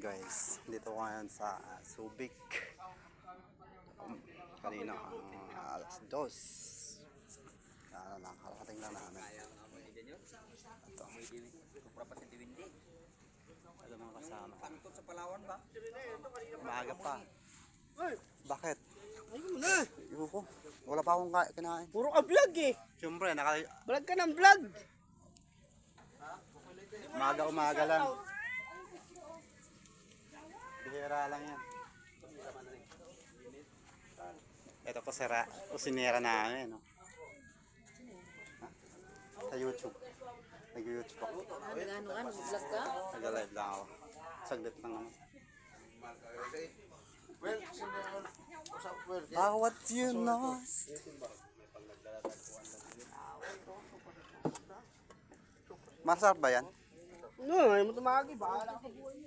Guys, dito ko ngayon sa Subic. Kanina alas 2. Nakakarating lang namin. Ito. Ito mga kasama. Maaga pa. Bakit? Ayun na. Ayoko. Wala pa akong kinain. Puro ka vlog eh. Siyempre, Vlog ka ng vlog. umaga lang. Bihira lang yan. Ito kusinera namin. No? Sa YouTube. Nag-YouTube ako. Vlog ka? Nag-live lang ako. Saglit lang naman. Bawat yun lost. Masarap ba yan? No, ay mo tumagi. Bahala ka sa buhay mo.